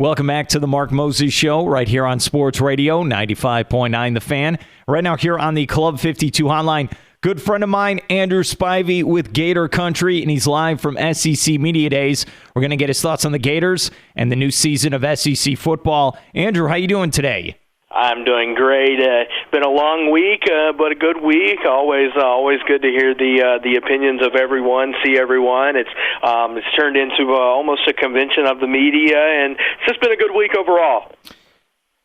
Welcome back to the Mark Moses Show right here on Sports Radio 95.9 The Fan. Right now here on the Club 52 hotline, good friend of mine, Andrew Spivey with Gator Country, and he's live from SEC Media Days. We're going to get his thoughts on the Gators and the new season of SEC football. Andrew, how you doing today? I'm doing great. Been a long week, but a good week. Always good to hear the opinions of everyone, see everyone. It's turned into almost a convention of the media, and it's just been a good week overall.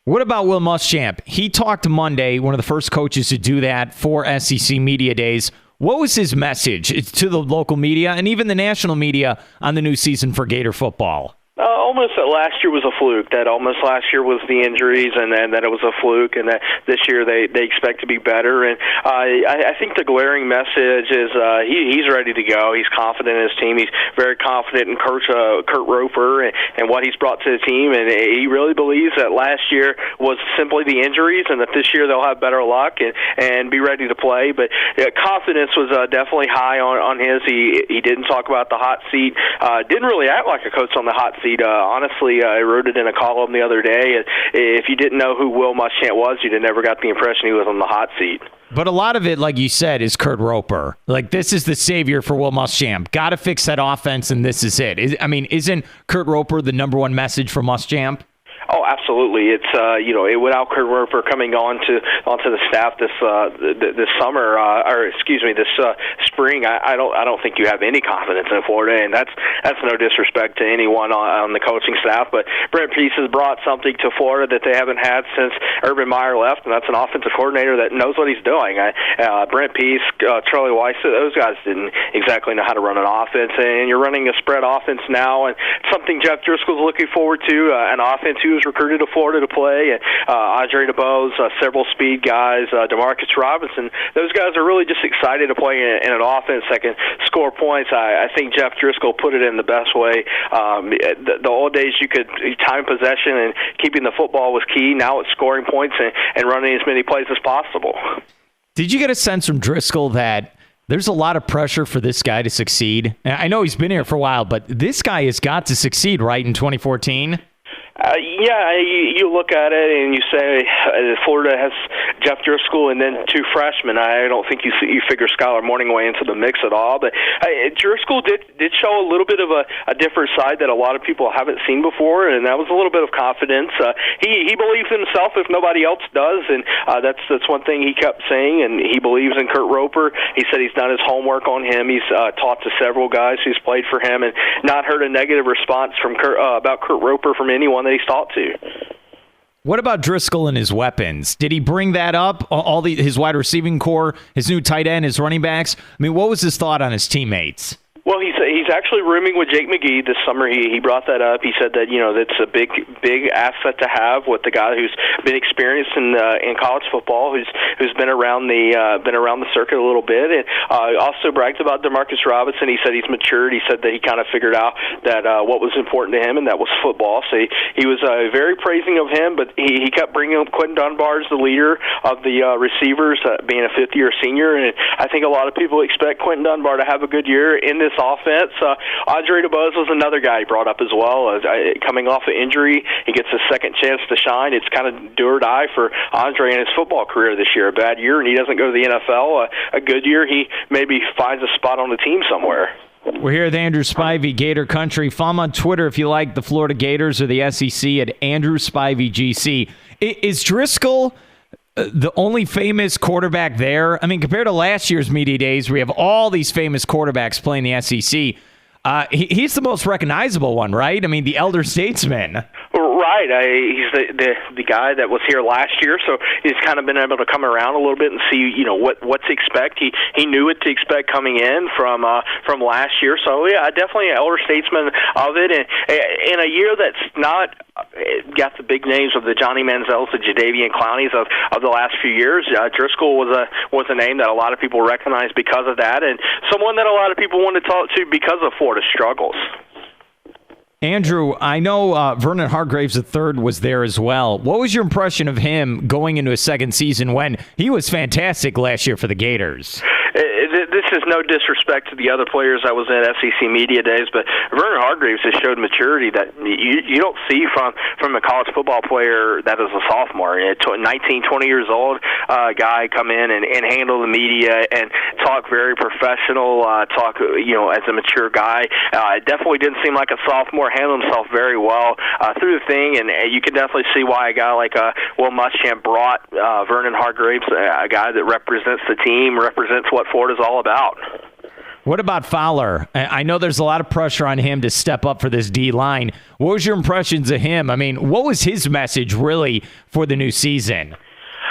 What about Will Muschamp? He talked Monday, one of the first coaches to do that for SEC Media Days. What was his message to the local media and even the national media on the new season for Gator football? Almost that last year was a fluke. That almost last year was the injuries, and that it was a fluke, and that this year they expect to be better. And I think the glaring message is he's ready to go. He's confident in his team. He's very confident in Kurt Roper and what he's brought to the team, and he really believes that last year was simply the injuries, and that this year they'll have better luck and be ready to play. But confidence was definitely high on his. He didn't talk about the hot seat. Didn't really act like a coach on the hot seat. Honestly, I wrote it in a column the other day. If you didn't know who Will Muschamp was, you'd have never got the impression he was on the hot seat. But a lot of it, like you said, is Kurt Roper. Like, this is the savior for Will Muschamp. Got to fix that offense, and this is it. Isn't Kurt Roper the number one message for Muschamp? Oh, absolutely. It's without Kurt Roper coming onto the staff this summer, this spring, I don't think you have any confidence in Florida, and that's no disrespect to anyone on the coaching staff. But Brent Pease has brought something to Florida that they haven't had since Urban Meyer left, and that's an offensive coordinator that knows what he's doing. Brent Pease, Charlie Weiss, those guys didn't exactly know how to run an offense, and you're running a spread offense now, and something Jeff Driscoll's looking forward to, an offense who was recruited to Florida to play, and Andre DeBose, several speed guys, DeMarcus Robinson. Those guys are really just excited to play in an offense that can score points. I think Jeff Driscoll put it in the best way. The old days you could time possession and keeping the football was key. Now it's scoring points and running as many plays as possible. Did you get a sense from Driscoll that there's a lot of pressure for this guy to succeed? I know he's been here for a while, but this guy has got to succeed, right, in 2014? You look at it and you say Florida has Jeff Driscoll and then two freshmen. I don't think you figure Skylar Morningway into the mix at all. But Driscoll did show a little bit of a different side that a lot of people haven't seen before, and that was a little bit of confidence. He believes in himself if nobody else does, and that's one thing he kept saying. And he believes in Kurt Roper. He said he's done his homework on him. He's talked to several guys who's played for him, and not heard a negative response from about Kurt Roper from anyone that he's talked to. What about Driscoll and his weapons? Did he bring that up? His wide receiving core, his new tight end, his running backs? What was his thought on his teammates? Well, he's actually rooming with Jake McGee this summer. He brought that up. He said that that's a big asset to have with the guy who's been experienced in college football, who's been around the circuit a little bit, and also bragged about DeMarcus Robinson. He said he's matured. He said that he kind of figured out that what was important to him, and that was football. So he was very praising of him, but he kept bringing up Quentin Dunbar as the leader of the receivers, being a fifth-year senior, and I think a lot of people expect Quentin Dunbar to have a good year in this offense. Andre DeBose was another guy he brought up as well. Coming off an injury, he gets a second chance to shine. It's kind of do or die for Andre in his football career this year. A bad year, and he doesn't go to the NFL. A good year, he maybe finds a spot on the team somewhere. We're here with Andrew Spivey, Gator Country. Follow him on Twitter if you like the Florida Gators or the SEC at Andrew Spivey GC. Is Driscoll the only famous quarterback there? Compared to last year's media days, we have all these famous quarterbacks playing the SEC. He's the most recognizable one, right? The elder statesman. Right. He's the guy that was here last year, so he's kind of been able to come around a little bit and see, what to expect. He knew what to expect coming in from last year. So yeah, definitely an elder statesman of it, and in a year that's not got the big names of the Johnny Manziels, the Jadeveon Clowneys of the last few years. Driscoll was a name that a lot of people recognize because of that, and someone that a lot of people want to talk to because of Florida's struggles. Andrew, I know Vernon Hargraves III was there as well. What was your impression of him going into his second season when he was fantastic last year for the Gators? this is no disrespect to the other players I was in SEC media days, but Vernon Hargreaves has showed maturity that you don't see from a college football player that is a sophomore. 19, 20 years old guy come in and handle the media and talk very professional, talk as a mature guy. It definitely didn't seem like a sophomore, handled himself very well through the thing, and you can definitely see why a guy like Will Muschamp brought Vernon Hargreaves, a guy that represents the team, represents what Florida's all about. What about Fowler? I know there's a lot of pressure on him to step up for this D-line. What was your impressions of him? I mean, what was his message really for the new season?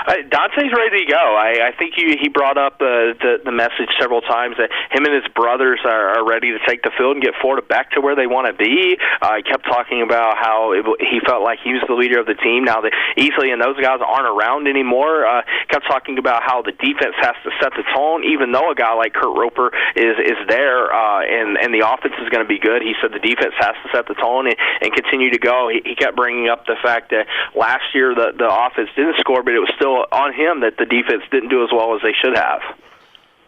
Dante's ready to go. I think he brought up the message several times that him and his brothers are ready to take the field and get Florida back to where they want to be. He kept talking about how he felt like he was the leader of the team now that Easley and those guys aren't around anymore. Kept talking about how the defense has to set the tone, even though a guy like Kurt Roper is there and the offense is going to be good. He said the defense has to set the tone and continue to go. He kept bringing up the fact that last year the offense didn't score, but it was still on him that the defense didn't do as well as they should have.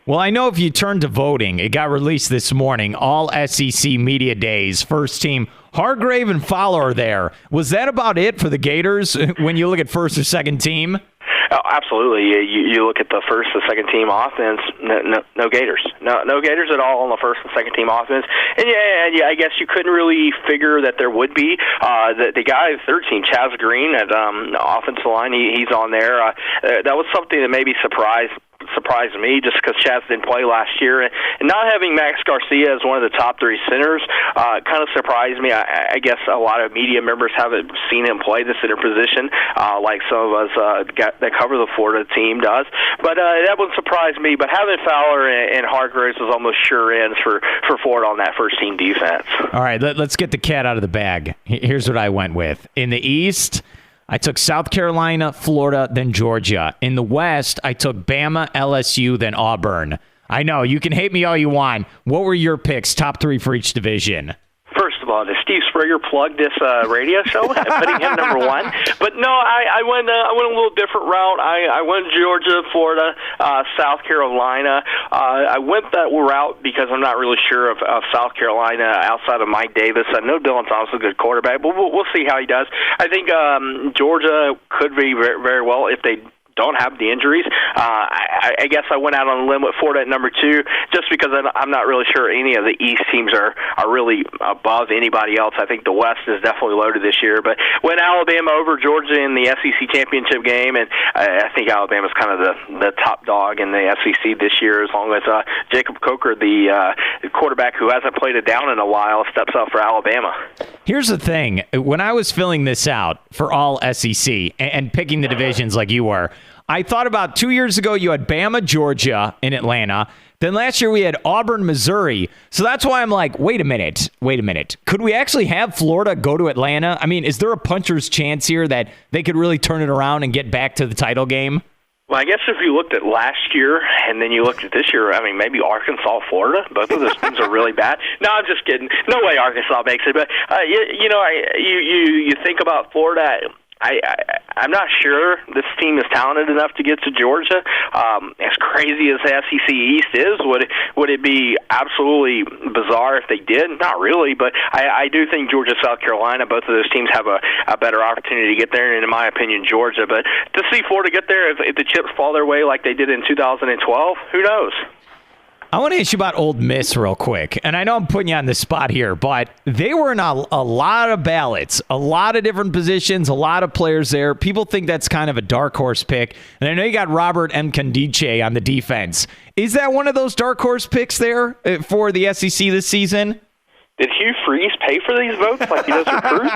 Well, I know if you turn to voting, it got released this morning, all SEC media days, first team, Hargrave and Fowler are there. Was that about it for the Gators when you look at first or second team? Oh, absolutely. You look at the first and second team offense. No Gators. No Gators at all on the first and second team offense. And I guess you couldn't really figure that there would be. The guy, third team, Chaz Green at offensive line. He's on there. That was something that maybe surprised me just because Chaz didn't play last year. And not having Max Garcia as one of the top three centers kind of surprised me. I guess a lot of media members haven't seen him play the center position like some of us that cover the Florida team does. But that wouldn't surprise me. But having Fowler and Hargreaves was almost sure ends for Florida on that first team defense. All right, let's get the cat out of the bag. Here's what I went with. In the East, I took South Carolina, Florida, then Georgia. In the West, I took Bama, LSU, then Auburn. I know, you can hate me all you want. What were your picks, top three for each division? First of all, does Steve Springer plug this radio show, putting him number one? But no, I went a little different route. I went Georgia, Florida, South Carolina. I went that route because I'm not really sure of South Carolina outside of Mike Davis. I know Dylan Thomas is a good quarterback, but we'll see how he does. I think Georgia could be very, very well if they don't have the injuries. I guess I went out on a limb with Florida at number two just because I'm not really sure any of the East teams are really above anybody else. I think the West is definitely loaded this year. But went Alabama over Georgia in the SEC championship game, and I think Alabama's kind of the top dog in the SEC this year as long as Jacob Coker, the quarterback who hasn't played a down in a while, steps up for Alabama. Here's the thing. When I was filling this out for all SEC and picking the divisions like you were, I thought about 2 years ago you had Bama, Georgia in Atlanta. Then last year we had Auburn, Missouri. So that's why I'm like, wait a minute. Could we actually have Florida go to Atlanta? I mean, is there a puncher's chance here that they could really turn it around and get back to the title game? Well, I guess if you looked at last year and then you looked at this year, I mean, maybe Arkansas, Florida, both of those teams are really bad. No, I'm just kidding. No way Arkansas makes it. But, you think about Florida, I'm not sure this team is talented enough to get to Georgia. As crazy as the SEC East is, would it be absolutely bizarre if they did? Not really, but I do think Georgia, South Carolina, both of those teams have a better opportunity to get there, and in my opinion, Georgia. But to see Florida get there, if the chips fall their way like they did in 2012, who knows? I want to ask you about Ole Miss real quick. And I know I'm putting you on the spot here, but they were in a lot of ballots, a lot of different positions, a lot of players there. People think that's kind of a dark horse pick. And I know you got Robert Mkandiche on the defense. Is that one of those dark horse picks there for the SEC this season? Did Hugh Freeze pay for these votes like he does recruits?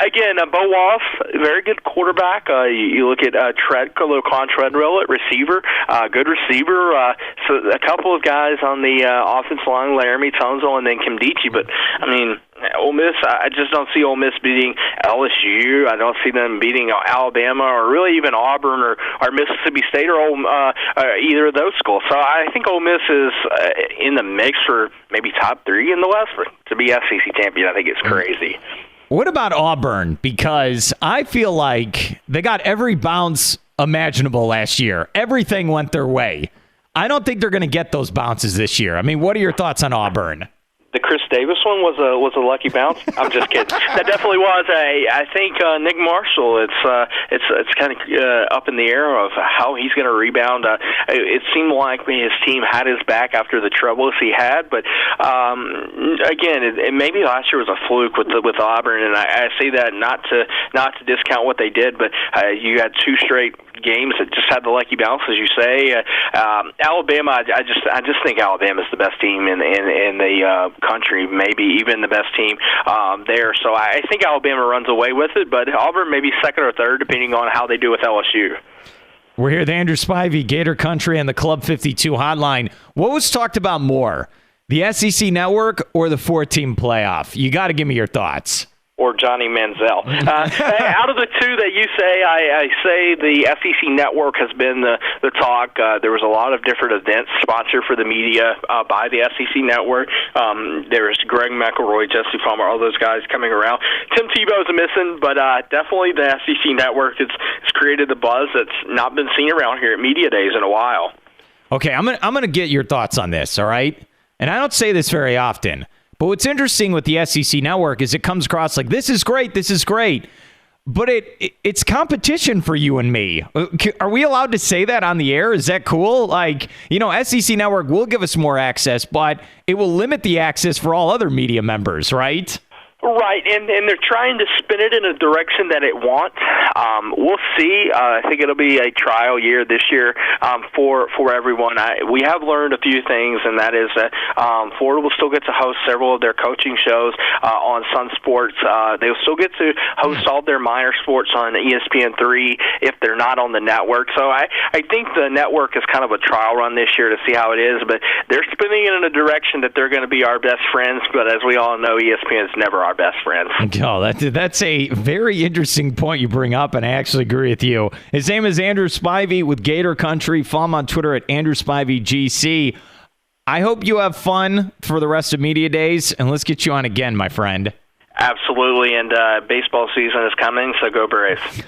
Again, Bo Wallace, very good quarterback. You look at Laquan Treadwell at receiver, good receiver. So a couple of guys on the offensive line, Laramie Tunzel and then Kim Dichie. But, I mean, Ole Miss, I just don't see Ole Miss beating LSU. I don't see them beating Alabama or really even Auburn or Mississippi State or either of those schools. So I think Ole Miss is in the mix for maybe top three in the West. To be SEC champion, I think it's crazy. What about Auburn? Because I feel like they got every bounce imaginable last year. Everything went their way. I don't think they're going to get those bounces this year. I mean, what are your thoughts on Auburn? The Chris Davis one was a lucky bounce. I'm just kidding. That definitely was I think Nick Marshall. It's kind of up in the air of how he's going to rebound. It seemed like his team had his back after the troubles he had, but again, maybe last year was a fluke with Auburn, and I say that not to discount what they did, but you had 2 straight games that just had the lucky bounce, as you say. Alabama, I just think Alabama is the best team in the country, maybe even the best team there. So I think Alabama runs away with it, but Auburn maybe second or third, depending on how they do with LSU. We're here with Andrew Spivey, Gator Country, and the Club 52 hotline. What was talked about more, the SEC Network or the 4-team playoff? You got to give me your thoughts. Or Johnny Manziel. Out of the two that you say, I say the SEC Network has been the talk. There was a lot of different events sponsored for the media by the SEC Network. There's Greg McElroy, Jesse Palmer, all those guys coming around. Tim Tebow's missing, but definitely the SEC Network has created the buzz that's not been seen around here at Media Days in a while. Okay, I'm gonna get your thoughts on this, all right? And I don't say this very often. But what's interesting with the SEC Network is it comes across like, this is great, but it's competition for you and me. Are we allowed to say that on the air? Is that cool? Like, SEC Network will give us more access, but it will limit the access for all other media members, right? Right, and they're trying to spin it in a direction that it wants. We'll see. I think it'll be a trial year this year for everyone. We have learned a few things, and that is that Florida will still get to host several of their coaching shows on Sun Sports. They'll still get to host all their minor sports on ESPN3 if they're not on the network. So I think the network is kind of a trial run this year to see how it is, but they're spinning it in a direction that they're going to be our best friends, but as we all know, ESPN is never our best friends. Oh, that's a very interesting point you bring up, and I actually agree with you. His name is Andrew Spivey with Gator Country. Follow him on Twitter at AndrewSpiveyGC. I hope you have fun for the rest of Media Days, and let's get you on again, my friend. Absolutely, and baseball season is coming, so go Braves.